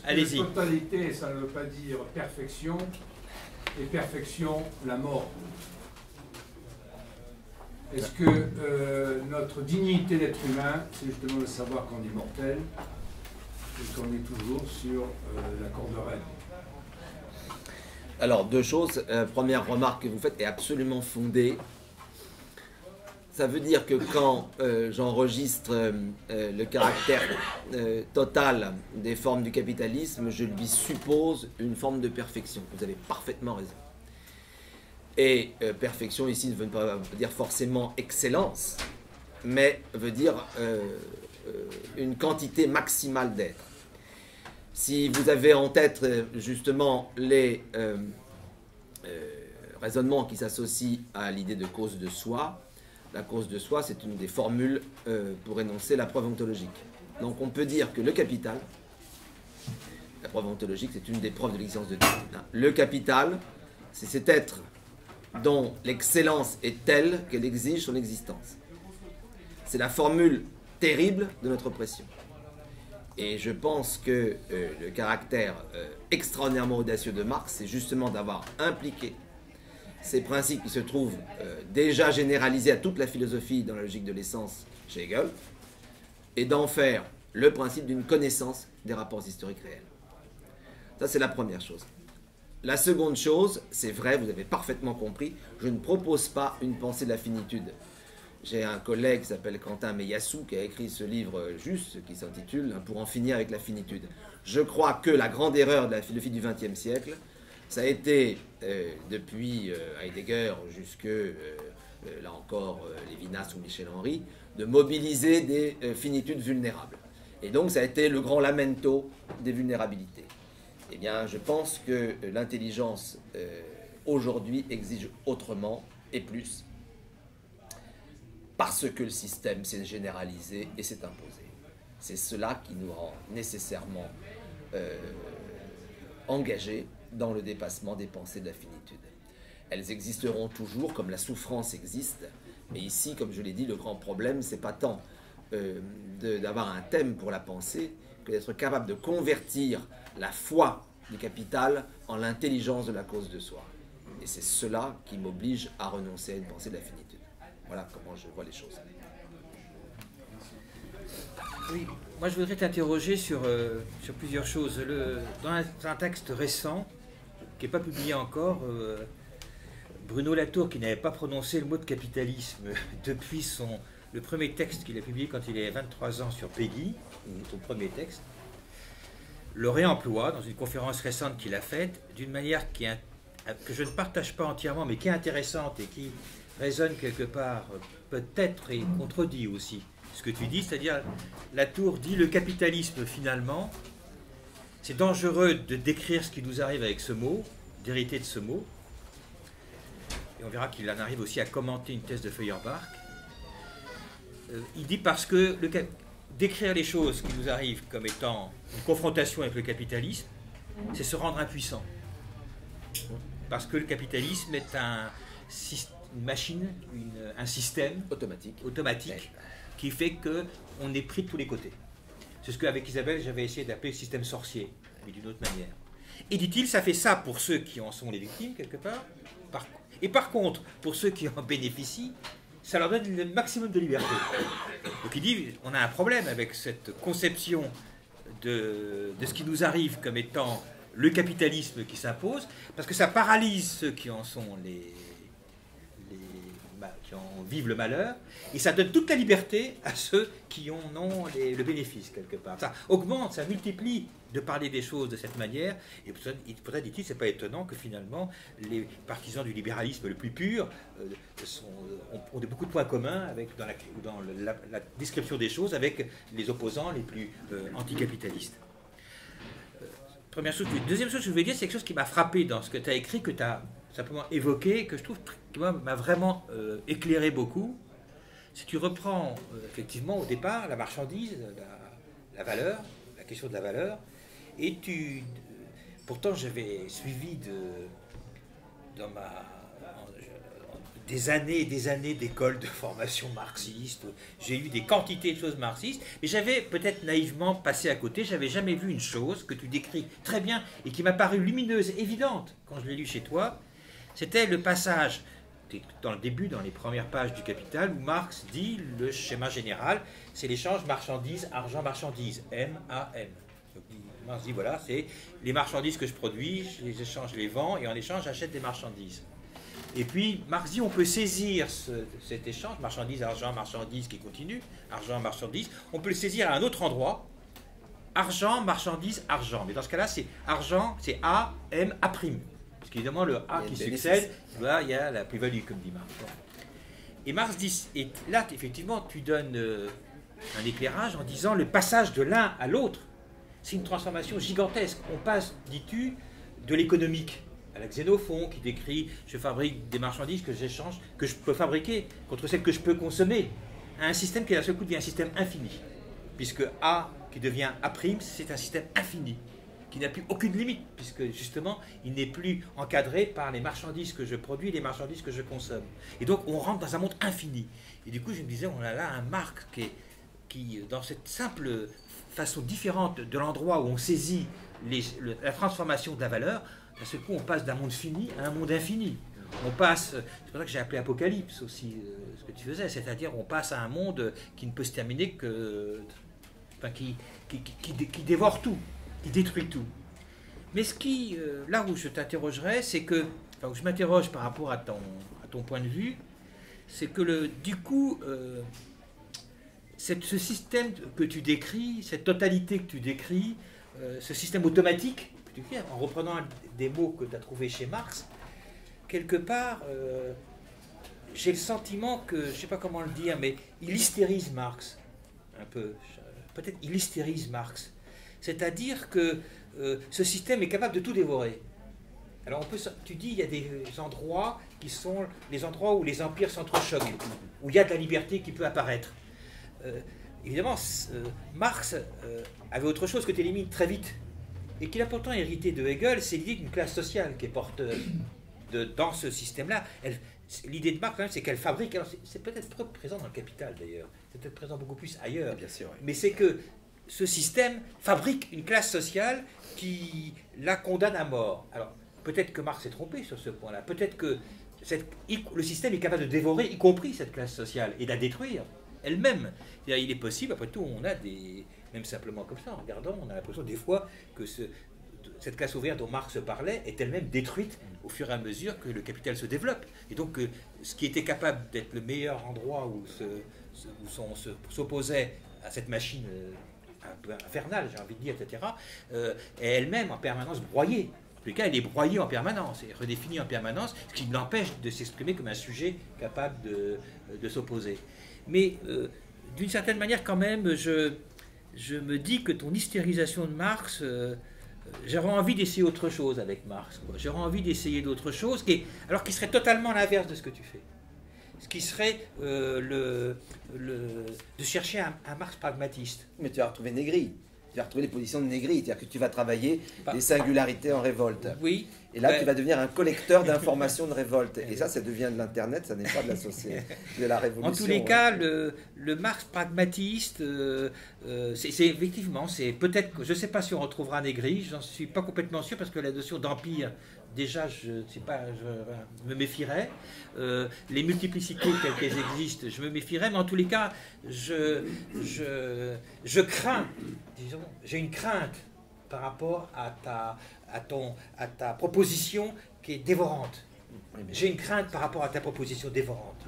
Allez-y. Totalité, ça ne veut pas dire perfection, et perfection, la mort. Est-ce que notre dignité d'être humain, c'est justement de savoir qu'on est mortel et qu'on est toujours sur la corde raide? Alors, deux choses. Première remarque que vous faites est absolument fondée. Ça veut dire que quand j'enregistre le caractère total des formes du capitalisme, je lui suppose une forme de perfection. Vous avez parfaitement raison. Et perfection ici ne veut pas dire forcément excellence, mais veut dire une quantité maximale d'être. Si vous avez en tête justement les raisonnements qui s'associent à l'idée de cause de soi, la cause de soi, c'est une des formules pour énoncer la preuve ontologique. Donc on peut dire que le capital, la preuve ontologique, c'est une des preuves de l'existence de Dieu. Le capital, c'est cet être dont l'excellence est telle qu'elle exige son existence. C'est la formule terrible de notre oppression. Et je pense que le caractère extraordinairement audacieux de Marx, c'est justement d'avoir impliqué ces principes qui se trouvent déjà généralisés à toute la philosophie dans la logique de l'essence chez Hegel, et d'en faire le principe d'une connaissance des rapports historiques réels. Ça, c'est la première chose. La seconde chose, c'est vrai, vous avez parfaitement compris, je ne propose pas une pensée de la finitude. J'ai un collègue qui s'appelle Quentin Meyassou qui a écrit ce livre juste qui s'intitule « Pour en finir avec la finitude ». Je crois que la grande erreur de la philosophie du XXe siècle, ça a été, depuis Heidegger jusque, là encore, Lévinas ou Michel Henry, de mobiliser des finitudes vulnérables. Et donc ça a été le grand lamento des vulnérabilités. Eh bien, je pense que l'intelligence aujourd'hui exige autrement et plus, parce que le système s'est généralisé et s'est imposé. C'est cela qui nous rend nécessairement engagés dans le dépassement des pensées de la finitude. Elles existeront toujours comme la souffrance existe, mais ici, comme je l'ai dit, le grand problème, c'est pas tant d'avoir un thème pour la pensée que d'être capable de convertir la foi du capital en l'intelligence de la cause de soi. Et c'est cela qui m'oblige à renoncer à une pensée de la finitude. Voilà comment je vois les choses. Oui, moi je voudrais t'interroger sur plusieurs choses. Dans un texte récent, qui n'est pas publié encore, Bruno Latour, qui n'avait pas prononcé le mot de capitalisme depuis le premier texte qu'il a publié quand il avait 23 ans sur Peggy, son premier texte, le réemploie dans une conférence récente qu'il a faite d'une manière que je ne partage pas entièrement, mais qui est intéressante et qui résonne quelque part, peut-être, et contredit aussi ce que tu dis, c'est-à-dire Latour dit le capitalisme finalement, c'est dangereux de décrire ce qui nous arrive avec ce mot, d'hériter de ce mot, et on verra qu'il en arrive aussi à commenter une thèse de Feuerbach. Il dit parce que décrire les choses qui nous arrivent comme étant une confrontation avec le capitalisme, c'est se rendre impuissant. Parce que le capitalisme est une machine, un système automatique qui fait qu'on est pris de tous les côtés. C'est ce qu'avec Isabelle, j'avais essayé d'appeler le système sorcier, mais d'une autre manière. Et dit-il, ça fait ça pour ceux qui en sont les victimes, quelque part. Et par contre, pour ceux qui en bénéficient, ça leur donne le maximum de liberté. Donc il dit, on a un problème avec cette conception de ce qui nous arrive comme étant le capitalisme qui s'impose, parce que ça paralyse ceux qui en sont qui en vivent le malheur, et ça donne toute la liberté à ceux qui en ont le bénéfice, quelque part. Ça augmente, ça multiplie de parler des choses de cette manière, et peut-être dit-il, c'est pas étonnant que finalement les partisans du libéralisme le plus pur ont beaucoup de points communs dans la description des choses avec les opposants les plus anticapitalistes. Première chose. Deuxième chose que je voulais dire, c'est quelque chose qui m'a frappé dans ce que tu as écrit, que tu as simplement évoqué, que je trouve qui m'a vraiment éclairé beaucoup. Si tu reprends effectivement au départ la marchandise, la valeur, la question de la valeur, et pourtant j'avais suivi des années et des années d'école de formation marxiste. J'ai eu des quantités de choses marxistes, mais j'avais peut-être naïvement passé à côté. J'avais jamais vu une chose que tu décris très bien et qui m'a paru lumineuse, évidente, quand je l'ai lu chez toi. C'était le passage, dans le début, dans les premières pages du Capital, où Marx dit le schéma général, c'est l'échange marchandises, argent, marchandises, M-A-M. Marx dit voilà, c'est les marchandises que je produis, je les échange, je les vends, et en échange, j'achète des marchandises. Et puis, Marx dit on peut saisir cet échange, marchandises, argent, marchandises qui continue, argent, marchandises, on peut le saisir à un autre endroit, argent, marchandises, argent. Mais dans ce cas-là, c'est argent, c'est A, M, A'. Parce qu'évidemment, le A qui succède, là, il y a la plus-value, comme dit Marx. Et Marx dit, et là, effectivement, tu donnes un éclairage en disant le passage de l'un à l'autre, c'est une transformation gigantesque. On passe, dis-tu, de l'économique à la Xénophon, qui décrit je fabrique des marchandises que j'échange, que je peux fabriquer contre celles que je peux consommer, à un système qui d'un seul coup devient un système infini. Puisque A qui devient A', c'est un système infini, qui n'a plus aucune limite, puisque justement, il n'est plus encadré par les marchandises que je produis et les marchandises que je consomme. Et donc, on rentre dans un monde infini. Et du coup, je me disais, on a là un Marx qui dans cette simple façon différente de l'endroit où on saisit la transformation de la valeur, d'un seul coup, on passe d'un monde fini à un monde infini. On passe, c'est pour ça que j'ai appelé Apocalypse aussi, ce que tu faisais, c'est-à-dire on passe à un monde qui ne peut se terminer que... Enfin, qui dévore tout, qui détruit tout. Mais ce qui, là où je t'interrogerais, c'est que, enfin, où je m'interroge par rapport à ton point de vue, c'est que du coup, ce système que tu décris, cette totalité que tu décris, ce système automatique, que tu décris, en reprenant des mots que tu as trouvés chez Marx, quelque part, j'ai le sentiment que, je ne sais pas comment le dire, mais il hystérise Marx, un peu. Peut-être il hystérise Marx. C'est-à-dire que ce système est capable de tout dévorer. Alors tu dis il y a des endroits qui sont les endroits où les empires s'entrechoquent, où il y a de la liberté qui peut apparaître. Évidemment, Marx avait autre chose que tu élimines très vite, et qu'il a pourtant hérité de Hegel, c'est l'idée d'une classe sociale qui est porteuse dans ce système-là. L'idée de Marx, quand même, c'est qu'elle fabrique. Alors c'est peut-être trop présent dans le Capital d'ailleurs, c'est peut-être présent beaucoup plus ailleurs. Bien sûr, oui. Mais c'est que ce système fabrique une classe sociale qui la condamne à mort. Alors peut-être que Marx s'est trompé sur ce point-là. Peut-être que le système est capable de dévorer, y compris cette classe sociale, et de la détruire elle-même. C'est-à-dire, il est possible, après tout, on a des... Même simplement comme ça, en regardant, on a l'impression des fois que cette classe ouvrière dont Marx parlait est elle-même détruite au fur et à mesure que le capital se développe. Et donc, ce qui était capable d'être le meilleur endroit où s'opposait à cette machine un peu infernale, j'ai envie de dire, etc., est elle-même en permanence broyée. En tout cas, elle est broyée en permanence, et redéfinie en permanence, ce qui l'empêche de s'exprimer comme un sujet capable de s'opposer. Mais d'une certaine manière, quand même, je me dis que ton hystérisation de Marx, j'aurais envie d'essayer autre chose avec Marx. J'aurais envie d'essayer d'autre chose, qui serait totalement l'inverse de ce que tu fais. Ce qui serait de chercher un Marx pragmatiste. Mais tu vas retrouver Négri. Tu vas retrouver les positions de Négri. C'est-à-dire que tu vas travailler des singularités en révolte. Oui. Et là, tu vas devenir un collecteur d'informations de révolte. Et ça devient de l'Internet, ça n'est pas de de la révolution. En tous les cas, le Marx pragmatiste, c'est effectivement, c'est peut-être, je ne sais pas si on retrouvera Négri, j'en suis pas complètement sûr, parce que la notion d'empire, déjà, je me méfierais. Les multiplicités telles qu'elles existent, je me méfierais, mais en tous les cas, je crains, disons, j'ai une crainte par rapport à ta proposition qui est dévorante. J'ai une crainte par rapport à ta proposition dévorante.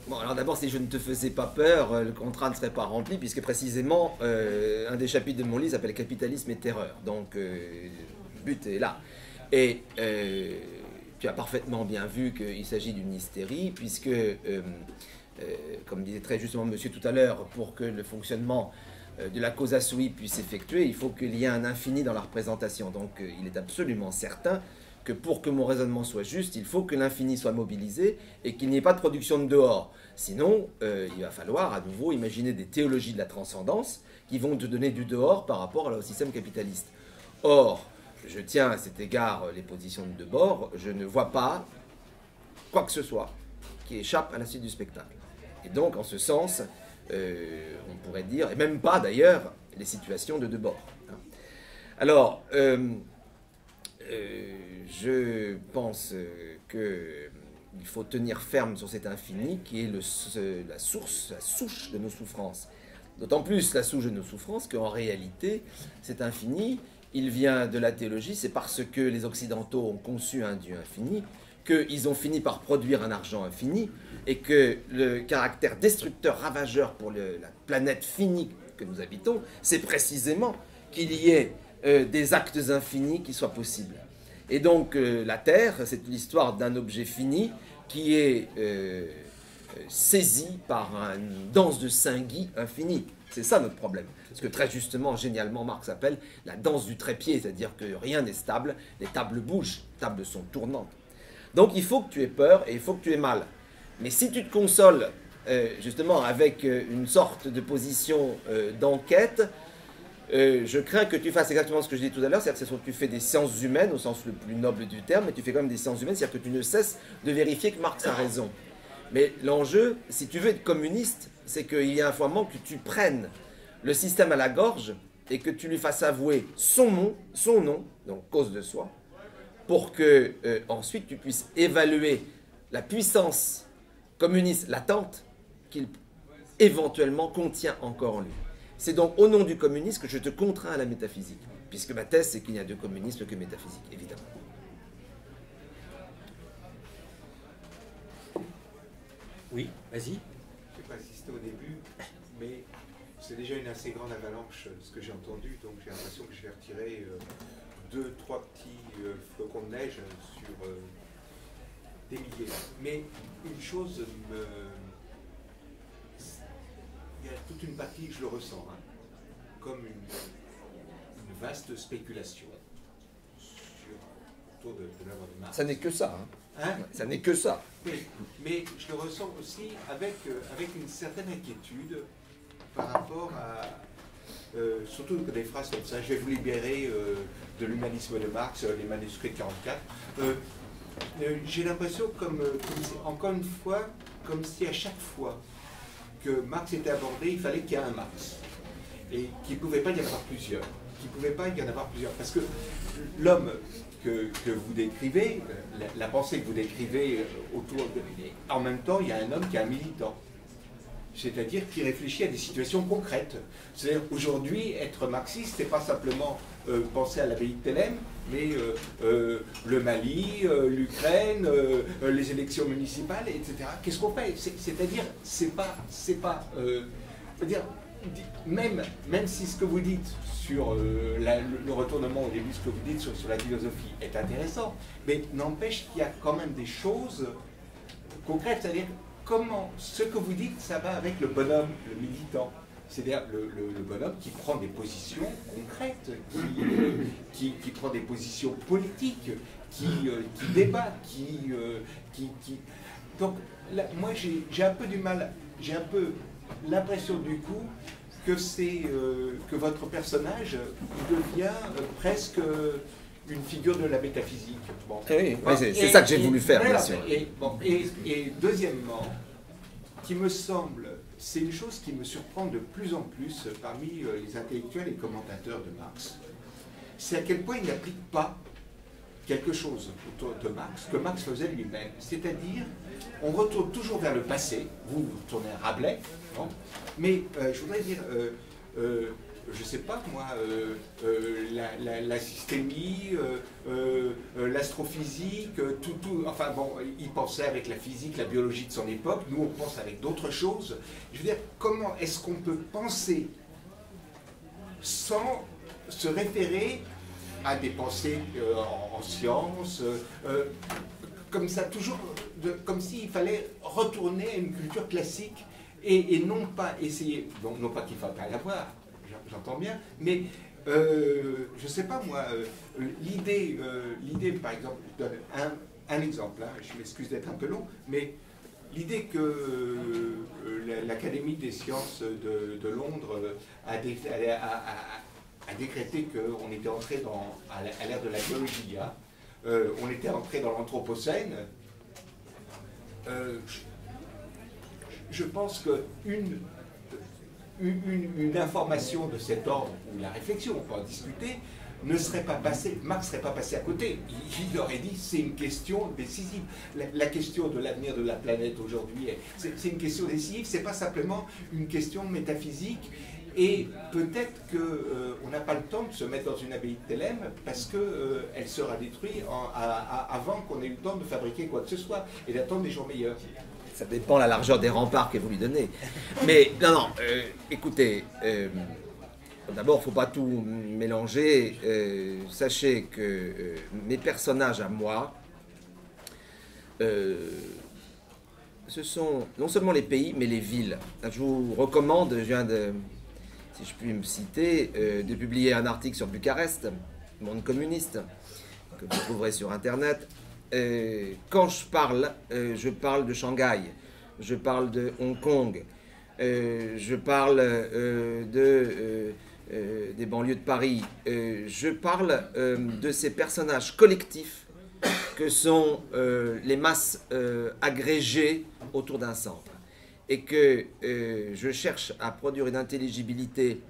Bon, alors d'abord, si je ne te faisais pas peur, le contrat ne serait pas rempli, puisque précisément, un des chapitres de mon livre s'appelle « Capitalisme et terreur ». Donc, le but est là. Et tu as parfaitement bien vu qu'il s'agit d'une hystérie, puisque, comme disait très justement monsieur tout à l'heure, pour que le fonctionnement de la cause assouvie puisse s'effectuer, il faut qu'il y ait un infini dans la représentation. Donc il est absolument certain que pour que mon raisonnement soit juste, il faut que l'infini soit mobilisé et qu'il n'y ait pas de production de dehors. Sinon, il va falloir à nouveau imaginer des théologies de la transcendance qui vont te donner du dehors par rapport au système capitaliste. Or, je tiens à cet égard les positions de Debord, je ne vois pas quoi que ce soit qui échappe à la suite du spectacle. Et donc, en ce sens, on pourrait dire, et même pas d'ailleurs, les situations de Debord. Alors, je pense qu'il faut tenir ferme sur cet infini qui est la souche de nos souffrances. D'autant plus la souche de nos souffrances qu'en réalité, cet infini, il vient de la théologie, c'est parce que les Occidentaux ont conçu un Dieu infini, qu'ils ont fini par produire un argent infini, et que le caractère destructeur, ravageur pour la planète finie que nous habitons, c'est précisément qu'il y ait des actes infinis qui soient possibles. Et donc la Terre, c'est l'histoire d'un objet fini qui est saisi par une danse de Saint-Guy infinie. C'est ça notre problème. Ce que très justement, génialement, Marx appelle la danse du trépied, c'est-à-dire que rien n'est stable, les tables bougent, les tables sont tournantes. Donc il faut que tu aies peur et il faut que tu aies mal. Mais si tu te consoles justement avec une sorte de position d'enquête, je crains que tu fasses exactement ce que je disais tout à l'heure, c'est-à-dire que tu fais des sciences humaines au sens le plus noble du terme, mais tu fais quand même des sciences humaines, c'est-à-dire que tu ne cesses de vérifier que Marx a raison. Mais l'enjeu, si tu veux être communiste, c'est qu'il y a un moment que tu prennes le système à la gorge et que tu lui fasses avouer son nom, donc cause de soi, pour que ensuite tu puisses évaluer la puissance communiste latente qu'il éventuellement contient encore en lui. C'est donc au nom du communisme que je te contrains à la métaphysique, puisque ma thèse c'est qu'il n'y a de communisme que métaphysique, évidemment. Oui, vas-y. Je n'ai pas assisté au début, mais c'est déjà une assez grande avalanche ce que j'ai entendu, donc j'ai l'impression que je vais retirer 2-3 petits flocons de neige sur des milliers. Mais une chose il y a toute une partie, je le ressens, hein, comme une vaste spéculation autour de l'œuvre de Marx. Ça n'est que ça. Hein? Ça n'est que ça. Mais je le ressens aussi avec une certaine inquiétude par rapport à... surtout des phrases comme ça, je vais vous libérer de l'humanisme de Marx, les manuscrits de 44. J'ai l'impression, encore une fois, comme si à chaque fois que Marx était abordé, il fallait qu'il y ait un Marx. Et qu'il ne pouvait pas y en avoir plusieurs. Parce que l'homme que vous décrivez, la pensée que vous décrivez en même temps, il y a un homme qui est un militant. C'est-à-dire qui réfléchit à des situations concrètes. C'est-à-dire aujourd'hui, être marxiste, c'est pas simplement penser à l'abbaye de Thélème, mais le Mali, l'Ukraine, les élections municipales, etc. Qu'est-ce qu'on fait? C'est-à-dire, c'est-à-dire, même si ce que vous dites sur le retournement au début, ce que vous dites sur la philosophie est intéressant, mais n'empêche qu'il y a quand même des choses concrètes, c'est-à-dire comment ce que vous dites, ça va avec le bonhomme, le militant. C'est-à-dire le bonhomme qui prend des positions concrètes, qui prend des positions politiques, qui débat, Donc, là, moi, j'ai un peu du mal, j'ai un peu l'impression du coup que que votre personnage devient presque une figure de la métaphysique. Bon. Oui, c'est ça que j'ai voulu faire, bien sûr. Et deuxièmement, qui me semble, c'est une chose qui me surprend de plus en plus parmi les intellectuels et commentateurs de Marx, c'est à quel point il n'applique pas quelque chose autour de Marx que Marx faisait lui-même. C'est-à-dire, on retourne toujours vers le passé, vous tournez à Rabelais, non? Mais je voudrais dire, je ne sais pas moi, la systémie, l'astrophysique, tout, enfin bon, il pensait avec la physique, la biologie de son époque, nous on pense avec d'autres choses. Je veux dire, comment est-ce qu'on peut penser sans se référer à des pensées en sciences, comme ça, toujours, comme s'il fallait retourner à une culture classique et non pas essayer, non pas qu'il ne faille pas l'avoir, j'entends bien, mais je ne sais pas moi, l'idée, par exemple, je donne un exemple, hein, je m'excuse d'être un peu long, mais l'idée que l'Académie des sciences de Londres a décrété qu'on était entré à l'ère de la biologie, hein, on était entré dans l'Anthropocène, je pense qu'une une information de cet ordre, ou la réflexion, on peut en discuter, ne serait pas passée, Marx ne serait pas passé à côté. Il aurait dit c'est une question décisive. La question de l'avenir de la planète aujourd'hui, c'est une question décisive, c'est pas simplement une question métaphysique. Et peut-être qu'on n'a pas le temps de se mettre dans une abbaye de Thélème parce qu'elle sera détruite avant qu'on ait eu le temps de fabriquer quoi que ce soit et d'attendre des jours meilleurs. Ça dépend de la largeur des remparts que vous lui donnez. Mais non, écoutez, d'abord, il ne faut pas tout mélanger. Sachez que mes personnages à moi, ce sont non seulement les pays, mais les villes. Je vous recommande, je viens de, si je puis me citer, de publier un article sur Bucarest, monde communiste, que vous trouverez sur Internet. Quand je parle de Shanghai, je parle de Hong Kong, je parle des banlieues de Paris, je parle de ces personnages collectifs que sont les masses agrégées autour d'un centre. Et que je cherche à produire une intelligibilité,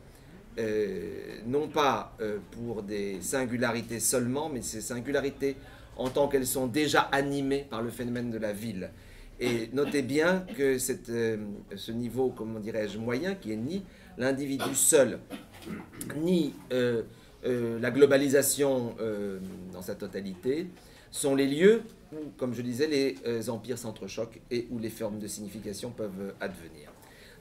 non pas pour des singularités seulement, mais ces singularités en tant qu'elles sont déjà animées par le phénomène de la ville. Et notez bien que ce niveau, comment dirais-je, moyen, qui est ni l'individu seul, ni la globalisation dans sa totalité, sont les lieux où, comme je disais, les empires s'entrechoquent et où les formes de signification peuvent advenir.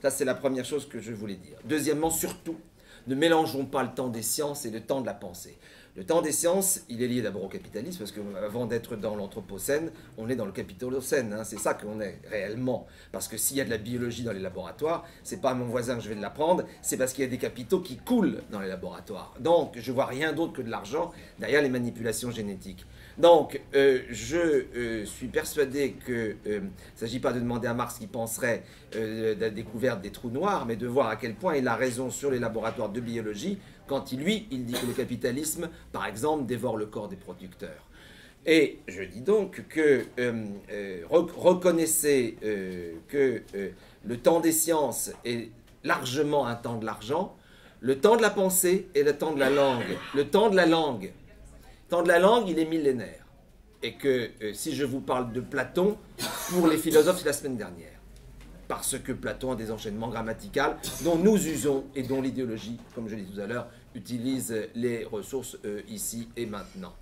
Ça, c'est la première chose que je voulais dire. Deuxièmement, surtout, ne mélangeons pas le temps des sciences et le temps de la pensée. Le temps des sciences, il est lié d'abord au capitalisme, parce qu'avant d'être dans l'anthropocène, on est dans le capitalocène. Hein, c'est ça qu'on est réellement. Parce que s'il y a de la biologie dans les laboratoires, c'est pas à mon voisin que je vais l'apprendre, c'est parce qu'il y a des capitaux qui coulent dans les laboratoires. Donc, je vois rien d'autre que de l'argent derrière les manipulations génétiques. Donc, je suis persuadé qu'il ne s'agit pas de demander à Marx qui penserait de la découverte des trous noirs, mais de voir à quel point il a raison sur les laboratoires de biologie quand il dit que le capitalisme, par exemple, dévore le corps des producteurs. Et je dis donc que reconnaissez que le temps des sciences est largement un temps de l'argent, le temps de la pensée et le temps de la langue. Le temps de la langue, il est millénaire. Et que si je vous parle de Platon, pour les philosophes, c'est la semaine dernière. Parce que Platon a des enchaînements grammaticaux dont nous usons et dont l'idéologie, comme je l'ai dit tout à l'heure, utilise les ressources ici et maintenant.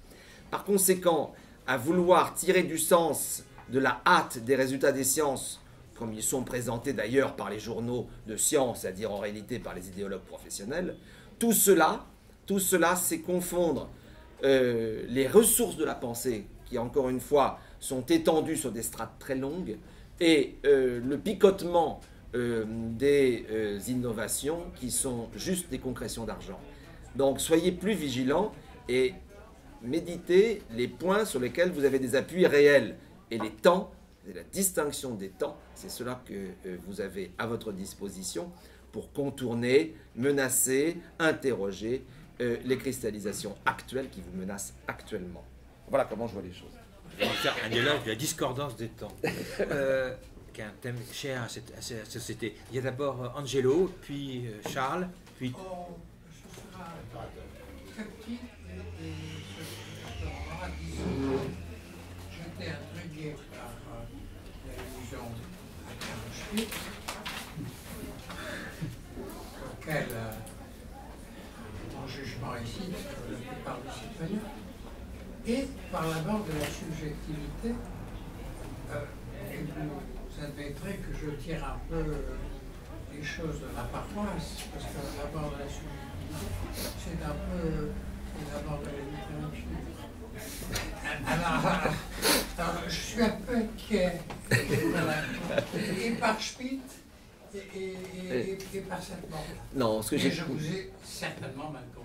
Par conséquent, à vouloir tirer du sens de la hâte des résultats des sciences, comme ils sont présentés d'ailleurs par les journaux de sciences, c'est-à-dire en réalité par les idéologues professionnels, tout cela, c'est confondre les ressources de la pensée, qui encore une fois sont étendues sur des strates très longues, et le picotement des innovations qui sont juste des concrétions d'argent. Donc soyez plus vigilants et méditez les points sur lesquels vous avez des appuis réels. Et les temps, la distinction des temps, c'est cela que vous avez à votre disposition pour contourner, menacer, interroger les cristallisations actuelles qui vous menacent actuellement. Voilà comment je vois les choses. On va faire un dialogue de la discordance des temps, qui est un thème cher à cette société. Il y a d'abord Angelo, puis Charles, puis... Ce sera très petit et ce sera disons, j'étais intrigué par l'allusion à Karl Schmitt, auquel mon jugement ici, parce que la plupart des citoyens, et par l'abord de la subjectivité, et vous admettrez que je tire un peu les choses de la paroisse, parce que l'abord de la subjectivité, c'est un peu l'abord de la littérature. Alors, je suis un peu inquiet, voilà, et par Schmitt, et par cette mort. Non, ce que j'ai... je vous ai certainement mal compris.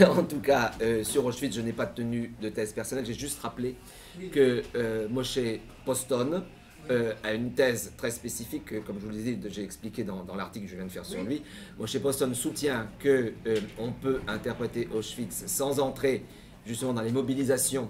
En tout cas, sur Auschwitz, je n'ai pas tenu de thèse personnelle. J'ai juste rappelé que Moshe Poston a une thèse très spécifique, comme je vous le disais, j'ai expliqué dans l'article que je viens de faire sur lui. Moshe Poston soutient qu'on peut interpréter Auschwitz sans entrer justement dans les mobilisations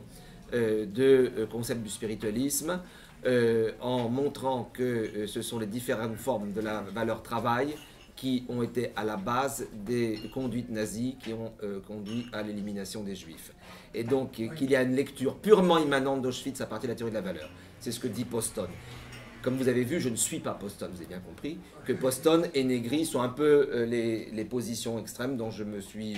de concepts du spiritualisme, en montrant que ce sont les différentes formes de la valeur travail qui ont été à la base des conduites nazies qui ont conduit à l'élimination des Juifs. Et donc qu'il y a une lecture purement immanente d'Auschwitz à partir de la théorie de la valeur. C'est ce que dit Poston. Comme vous avez vu, je ne suis pas Poston, vous avez bien compris, que Poston et Negri sont un peu les positions extrêmes dont je me suis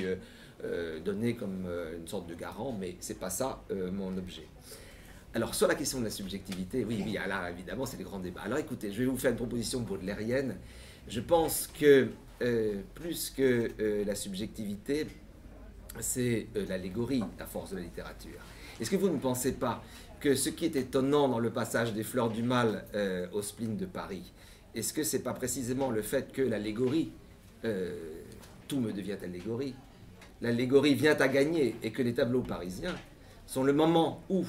donné comme une sorte de garant, mais c'est pas ça mon objet. Alors sur la question de la subjectivité, oui, là évidemment c'est le grand débat. Alors écoutez, je vais vous faire une proposition baudelairienne. Je pense que plus que la subjectivité, c'est l'allégorie à force de la littérature. Est-ce que vous ne pensez pas que ce qui est étonnant dans le passage des Fleurs du Mal au spleen de Paris, est-ce que c'est pas précisément le fait que l'allégorie, tout me devient allégorie, l'allégorie vient à gagner et que les tableaux parisiens sont le moment où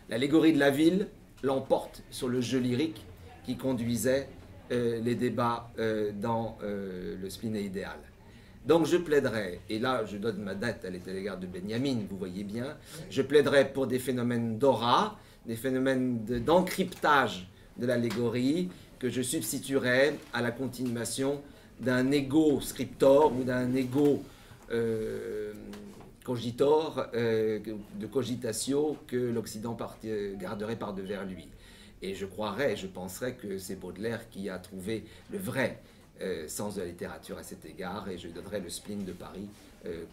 l'allégorie de la ville l'emporte sur le jeu lyrique qui conduisait les débats dans le spleen idéal. Donc je plaiderais, et là je donne ma date, elle est à l'égard de Benjamin, vous voyez bien, je plaiderais pour des phénomènes d'aura, des phénomènes d'encryptage de l'allégorie que je substituerais à la continuation d'un ego scriptor ou d'un ego cogitor, de cogitatio que l'Occident garderait par devers lui. Et je croirais, je penserais que c'est Baudelaire qui a trouvé le vrai sens de la littérature à cet égard, et je donnerai le spleen de Paris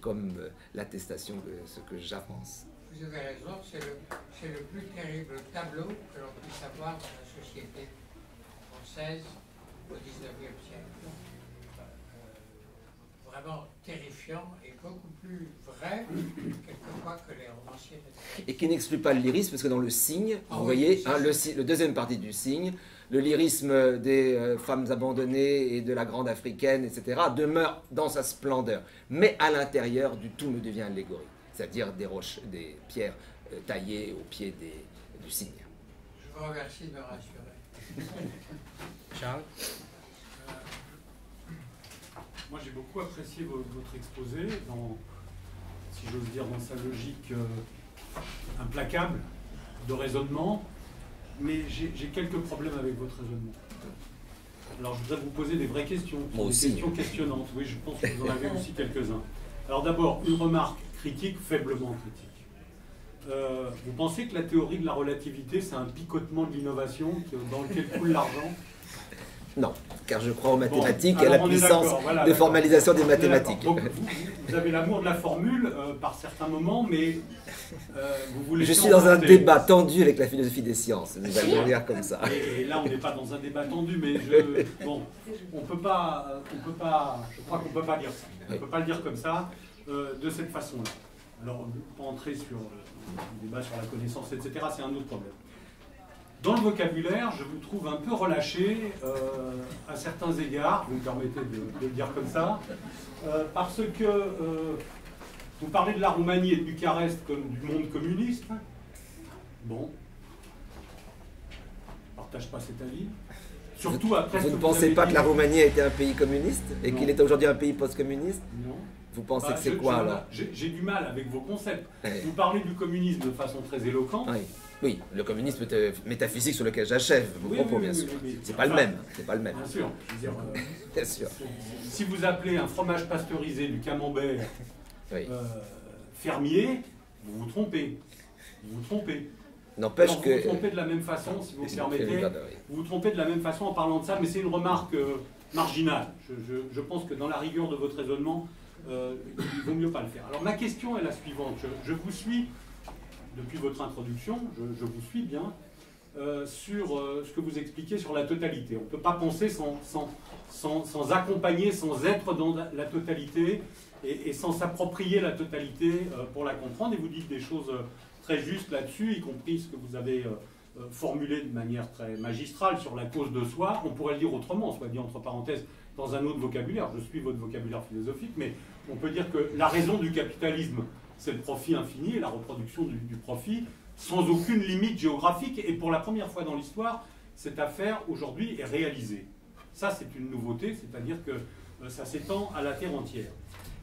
comme l'attestation de ce que j'avance. Vous avez raison, c'est le plus terrible tableau que l'on puisse avoir dans la société française au XIXe siècle. Vraiment terrifiant et beaucoup plus vrai quelquefois que les romanciers. Et qui n'exclut pas le lyrisme, parce que dans le Cygne, vous oui, voyez, hein, le deuxième partie du Cygne, le lyrisme des femmes abandonnées et de la grande africaine, etc., demeure dans sa splendeur, mais à l'intérieur du tout me devient allégorie, c'est-à-dire des roches, des pierres taillées au pied du Cygne. Je vous remercie de me rassurer. Charles? Moi, j'ai beaucoup apprécié votre exposé, si j'ose dire, dans sa logique implacable de raisonnement, mais j'ai quelques problèmes avec votre raisonnement. Alors, je voudrais vous poser des vraies questions, des questions questionnantes. Oui, je pense que vous en avez aussi quelques-uns. Alors d'abord, une remarque critique, faiblement critique. Vous pensez que la théorie de la relativité, c'est un picotement de l'innovation dans lequel coule l'argent? Non, car je crois aux mathématiques bon, et à la puissance de formalisation des mathématiques. Donc, vous avez l'amour de la formule par certains moments, mais vous voulez... Je suis dans un débat tendu avec la philosophie des sciences, nous allons dire comme ça. Et là, on n'est pas dans un débat tendu, mais on peut pas, je crois qu'on ne peut pas dire ça. On ne peut pas le dire comme ça, de cette façon-là. Alors, pas entrer sur le débat sur la connaissance, etc., c'est un autre problème. Dans le vocabulaire, je vous trouve un peu relâché à certains égards, vous me permettez de le dire comme ça, parce que vous parlez de la Roumanie et de Bucarest comme du monde communiste. Bon, je ne partage pas cet avis. Surtout après vous ne pensez pas que la Roumanie a été un pays communiste et qu'il est aujourd'hui un pays post-communiste? Non. Vous pensez que c'est quoi alors? J'ai du mal avec vos concepts. Ouais. Vous parlez du communisme de façon très éloquente. Oui. Oui, le communisme métaphysique sur lequel j'achève vos propos, bien sûr. C'est pas le même. C'est pas le même. Bien sûr. Je veux dire, bien sûr. Si vous appelez un fromage pasteurisé du camembert fermier, vous vous trompez. Vous vous trompez. N'empêche que... Vous vous trompez de la même façon, si vous me permettez. Vous vous trompez de la même façon en parlant de ça, mais c'est une remarque marginale. Je pense que dans la rigueur de votre raisonnement, il vaut mieux pas le faire. Alors ma question est la suivante. Je vous suis depuis votre introduction, je vous suis bien, sur ce que vous expliquez sur la totalité. On ne peut pas penser sans accompagner, sans être dans la totalité et sans s'approprier la totalité pour la comprendre. Et vous dites des choses très justes là-dessus, y compris ce que vous avez formulé de manière très magistrale sur la cause de soi. On pourrait le dire autrement, soit dit entre parenthèses, dans un autre vocabulaire. Je suis votre vocabulaire philosophique, mais on peut dire que la raison du capitalisme, c'est le profit infini et la reproduction du profit, sans aucune limite géographique. Et pour la première fois dans l'histoire, cette affaire, aujourd'hui, est réalisée. Ça, c'est une nouveauté, c'est-à-dire que ça s'étend à la Terre entière.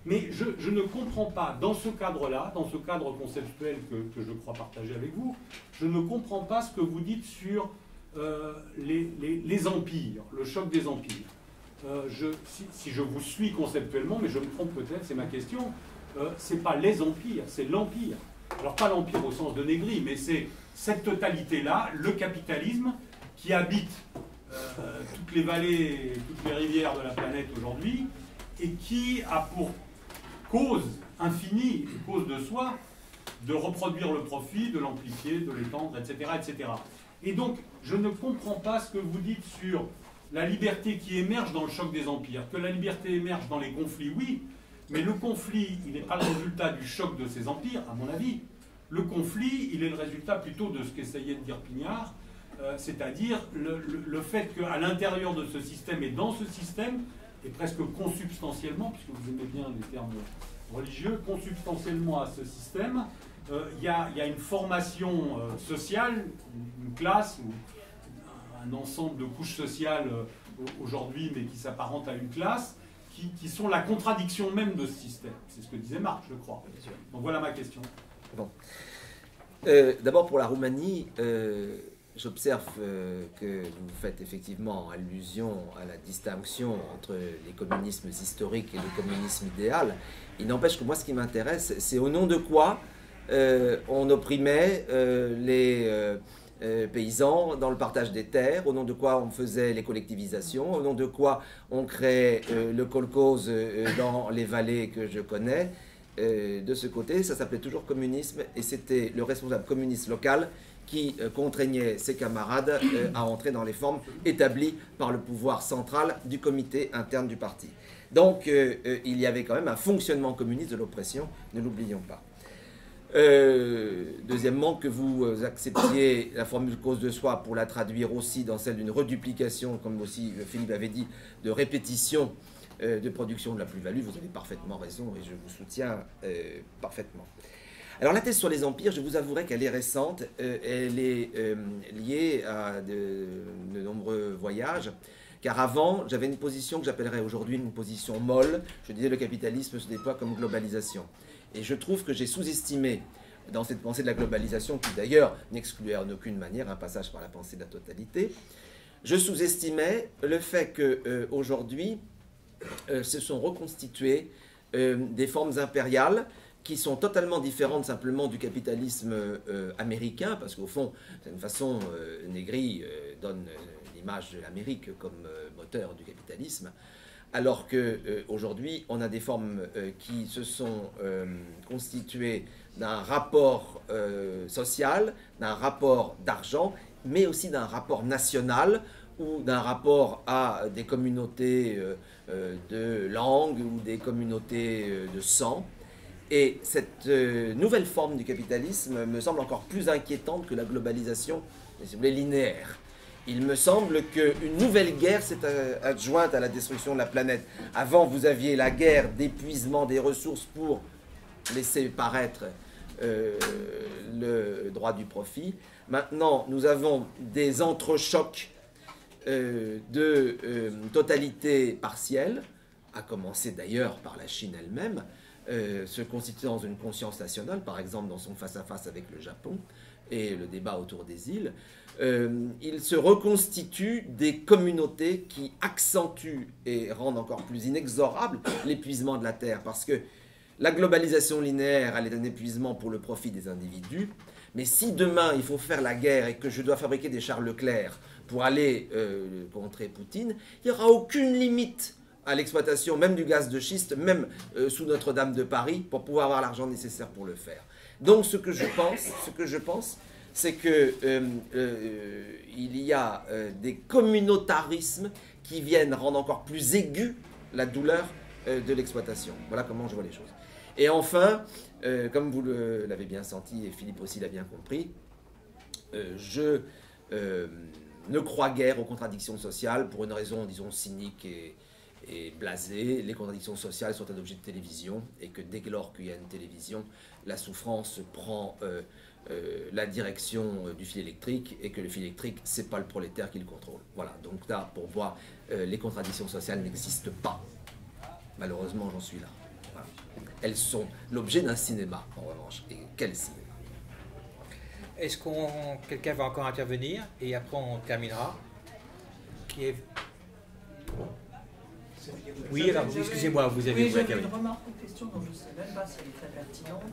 Mais je ne comprends pas, dans ce cadre-là, dans ce cadre conceptuel que je crois partager avec vous, je ne comprends pas ce que vous dites sur les empires, le choc des empires. Si je vous suis conceptuellement, mais je me trompe peut-être, c'est ma question, c'est pas les empires, c'est l'empire. Alors pas l'empire au sens de Négri, mais c'est cette totalité-là, le capitalisme, qui habite toutes les vallées, toutes les rivières de la planète aujourd'hui, et qui a pour cause infinie, cause de soi, de reproduire le profit, de l'amplifier, de l'étendre, etc., etc. Et donc, je ne comprends pas ce que vous dites sur la liberté qui émerge dans le choc des empires. Que la liberté émerge dans les conflits, oui, mais le conflit, il n'est pas le résultat du choc de ces empires, à mon avis. Le conflit, il est le résultat plutôt de ce qu'essayait de dire Pignard, c'est-à-dire le fait qu'à l'intérieur de ce système et dans ce système, et presque consubstantiellement, puisque vous aimez bien les termes religieux, consubstantiellement à ce système, il y a une formation sociale, une classe, ou un ensemble de couches sociales aujourd'hui, mais qui s'apparentent à une classe, qui sont la contradiction même de ce système. C'est ce que disait Marx, je crois. Donc voilà ma question. Bon. D'abord pour la Roumanie, j'observe que vous faites effectivement allusion à la distinction entre les communismes historiques et le communisme idéal. Il n'empêche que moi, ce qui m'intéresse, c'est au nom de quoi on opprimait les paysans dans le partage des terres, au nom de quoi on faisait les collectivisations, au nom de quoi on créait le kolkhoz dans les vallées que je connais. De ce côté, ça s'appelait toujours communisme, et c'était le responsable communiste local qui contraignait ses camarades à entrer dans les formes établies par le pouvoir central du comité interne du parti. Donc il y avait quand même un fonctionnement communiste de l'oppression, ne l'oublions pas. Deuxièmement, que vous acceptiez la formule cause de soi pour la traduire aussi dans celle d'une reduplication, comme aussi Philippe avait dit, de répétition de production de la plus-value, vous avez parfaitement raison et je vous soutiens parfaitement. Alors la thèse sur les empires, je vous avouerai qu'elle est récente, elle est liée à de nombreux voyages, car avant j'avais une position que j'appellerais aujourd'hui une position molle, je disais le capitalisme se déploie comme globalisation. Et je trouve que j'ai sous-estimé dans cette pensée de la globalisation, qui d'ailleurs n'excluait en aucune manière un passage par la pensée de la totalité, je sous-estimais le fait qu'aujourd'hui, se sont reconstituées des formes impériales qui sont totalement différentes simplement du capitalisme américain, parce qu'au fond, d'une façon, Négri donne l'image de l'Amérique comme moteur du capitalisme, alors qu'aujourd'hui, on a des formes qui se sont constituées d'un rapport social, d'un rapport d'argent, mais aussi d'un rapport national, ou d'un rapport à des communautés de langue ou des communautés de sang. Et cette nouvelle forme du capitalisme me semble encore plus inquiétante que la globalisation, si vous voulez, linéaire. Il me semble qu'une nouvelle guerre s'est adjointe à la destruction de la planète. Avant, vous aviez la guerre d'épuisement des ressources pour laisser paraître le droit du profit. Maintenant, nous avons des entrechocs de totalité partielle, à commencer d'ailleurs par la Chine elle-même, se constituant dans une conscience nationale, par exemple dans son face-à-face avec le Japon et le débat autour des îles. Il se reconstitue des communautés qui accentuent et rendent encore plus inexorable l'épuisement de la Terre, parce que la globalisation linéaire, elle est un épuisement pour le profit des individus, mais si demain il faut faire la guerre et que je dois fabriquer des chars Leclerc pour aller contrer Poutine, il n'y aura aucune limite à l'exploitation même du gaz de schiste, même sous Notre-Dame de Paris, pour pouvoir avoir l'argent nécessaire pour le faire. Donc ce que je pense, c'est que il y a des communautarismes qui viennent rendre encore plus aiguë la douleur de l'exploitation. Voilà comment je vois les choses. Et enfin, comme vous l'avez bien senti, et Philippe aussi l'a bien compris, je ne crois guère aux contradictions sociales pour une raison, disons, cynique et blasée. Les contradictions sociales sont un objet de télévision, et que dès lors qu'il y a une télévision, la souffrance prend la direction du fil électrique, et que le fil électrique, c'est pas le prolétaire qui le contrôle. Voilà, donc là, pour moi, les contradictions sociales n'existent pas. Malheureusement, j'en suis là. Voilà. Elles sont l'objet d'un cinéma, en revanche. Et quel cinéma! Est-ce qu'on quelqu'un va encore intervenir et après on terminera? Oui, alors excusez-moi, vous avez j'avais une remarque ou question dont je ne sais même pas si elle est très pertinente.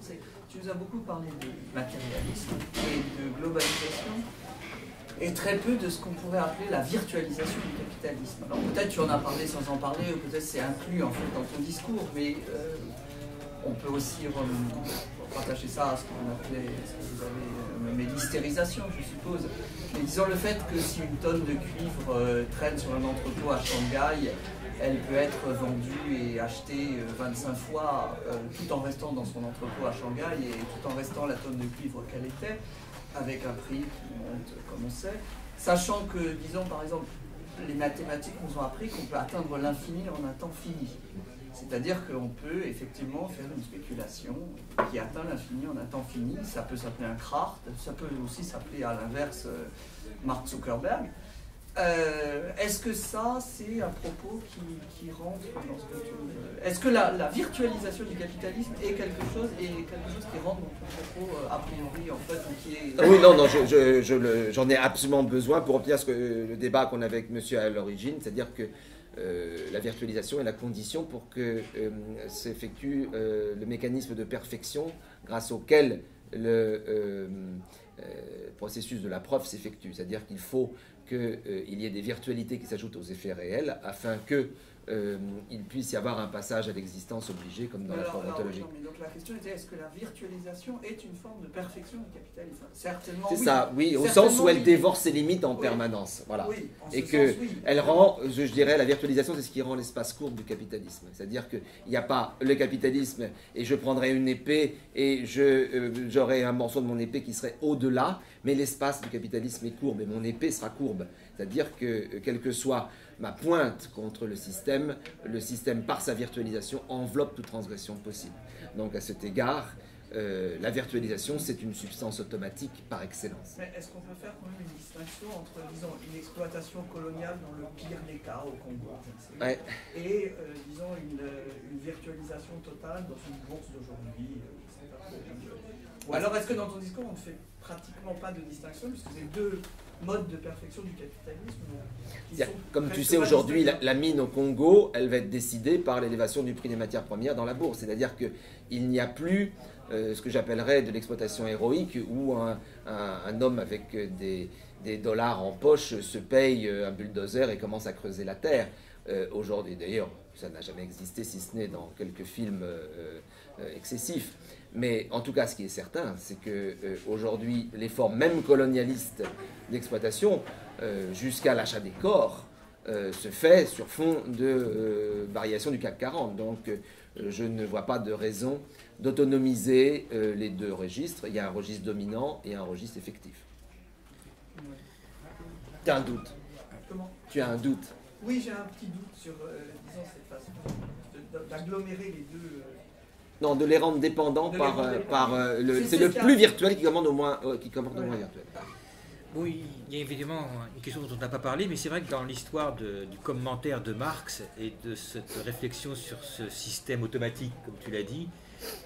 Tu nous as beaucoup parlé de matérialisme et de globalisation, et très peu de ce qu'on pourrait appeler la virtualisation du capitalisme. Alors peut-être tu en as parlé sans en parler, ou peut-être c'est inclus en fait dans ton discours, mais on peut aussi rattacher ça à ce qu'on appelait, ce que vous avez nommé l'hystérisation, je suppose. Mais disons le fait que si une tonne de cuivre traîne sur un entrepôt à Shanghai, elle peut être vendue et achetée 25 fois tout en restant dans son entrepôt à Shanghai et tout en restant la tonne de cuivre qu'elle était, avec un prix qui monte comme on sait, sachant que, disons par exemple, les mathématiques nous ont appris qu'on peut atteindre l'infini en un temps fini. C'est-à-dire qu'on peut effectivement faire une spéculation qui atteint l'infini en un temps fini. Ça peut s'appeler un Kraft, ça peut aussi s'appeler à l'inverse Mark Zuckerberg. Est-ce que ça, c'est un propos qui rentre dans ce que tu... Est-ce que la virtualisation du capitalisme est quelque chose qui rentre dans ton propos a priori, en fait, ou qui est... Oui, non, j'en ai absolument besoin pour obtenir le débat qu'on avait avec monsieur à l'origine, c'est-à-dire que la virtualisation est la condition pour que s'effectue le mécanisme de perfection grâce auquel le processus de la preuve s'effectue. C'est-à-dire qu'il faut qu'il y ait des virtualités qui s'ajoutent aux effets réels afin qu'il puisse y avoir un passage à l'existence obligé comme dans la forme ontologique. Donc la question était, est-ce que la virtualisation est une forme de perfection du capitalisme? Certainement c'est oui. Ça, oui, au sens où elle dévore ses limites en permanence. Voilà. Oui, et que elle rend, je dirais, la virtualisation, c'est ce qui rend l'espace courbe du capitalisme. C'est-à-dire qu'il n'y a pas le capitalisme et je prendrai une épée et j'aurai un morceau de mon épée qui serait au-delà, mais l'espace du capitalisme est courbe et mon épée sera courbe. C'est-à-dire que, quelle que soit ma pointe contre le système, par sa virtualisation, enveloppe toute transgression possible. Donc, à cet égard, la virtualisation, c'est une substance automatique par excellence. Mais est-ce qu'on peut faire quand même une distinction entre, disons, une exploitation coloniale dans le pire des cas au Congo, et, disons, une virtualisation totale dans une bourse d'aujourd'hui ou alors, est-ce que dans ton discours, on ne fait pratiquement pas de distinction, puisque c'est deux modes de perfection du capitalisme comme tu sais, aujourd'hui, la mine au Congo, elle va être décidée par l'élévation du prix des matières premières dans la bourse. C'est-à-dire qu'il n'y a plus ce que j'appellerais de l'exploitation héroïque, où un homme avec des dollars en poche se paye un bulldozer et commence à creuser la terre. Aujourd'hui, d'ailleurs, ça n'a jamais existé, si ce n'est dans quelques films excessifs. Mais en tout cas, ce qui est certain, c'est qu'aujourd'hui, les formes même colonialistes d'exploitation, jusqu'à l'achat des corps, se fait sur fond de variation du CAC 40. Donc, je ne vois pas de raison d'autonomiser les deux registres. Il y a un registre dominant et un registre effectif. Tu as un doute? Comment? Tu as un doute? Oui, j'ai un petit doute sur, disons, cette façon d'agglomérer les deux... Non, de les rendre dépendants c'est le plus virtuel qui commande au moins virtuel. Oui, il y a évidemment une question dont on n'a pas parlé, mais c'est vrai que dans l'histoire du commentaire de Marx et de cette réflexion sur ce système automatique, comme tu l'as dit,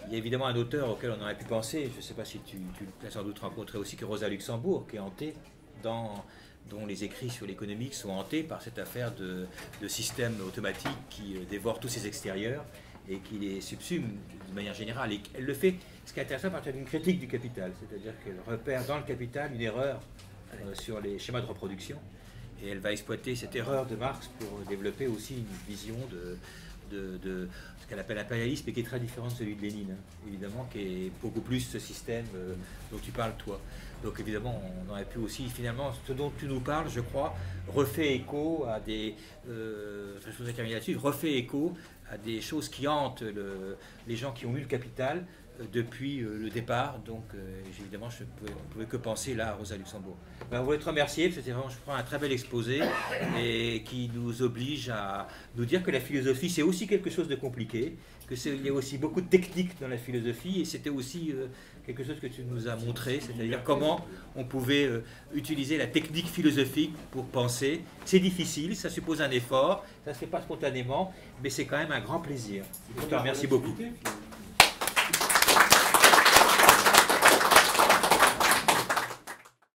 il y a évidemment un auteur auquel on aurait pu penser, je ne sais pas si tu l'as sans doute rencontré aussi, que Rosa Luxembourg, qui est hantée dont les écrits sur l'économique sont hantés par cette affaire de système automatique qui dévore tous ses extérieurs et qui les subsume de manière générale. Et elle le fait, ce qui est intéressant, à partir d'une critique du capital, c'est-à-dire qu'elle repère dans le capital une erreur sur les schémas de reproduction, et elle va exploiter cette erreur de Marx pour développer aussi une vision de ce qu'elle appelle l'impérialisme, et qui est très différent de celui de Lénine, évidemment, qui est beaucoup plus ce système dont tu parles, toi. Donc évidemment, on aurait pu aussi, finalement, ce dont tu nous parles, je crois, refait écho à des choses qui hantent les gens qui ont eu le capital depuis le départ. Donc évidemment, on ne pouvait que penser là à Rosa Luxembourg. Ben, on voulait te remercier, c'était vraiment, je crois, un très bel exposé, et qui nous oblige à nous dire que la philosophie, c'est aussi quelque chose de compliqué, qu'il y a aussi beaucoup de techniques dans la philosophie, et c'était aussi quelque chose que tu nous as montré, c'est-à-dire comment on pouvait utiliser la technique philosophique pour penser. C'est difficile, ça suppose un effort, ça ne se fait pas spontanément, mais c'est quand même un grand plaisir. Je te remercie beaucoup.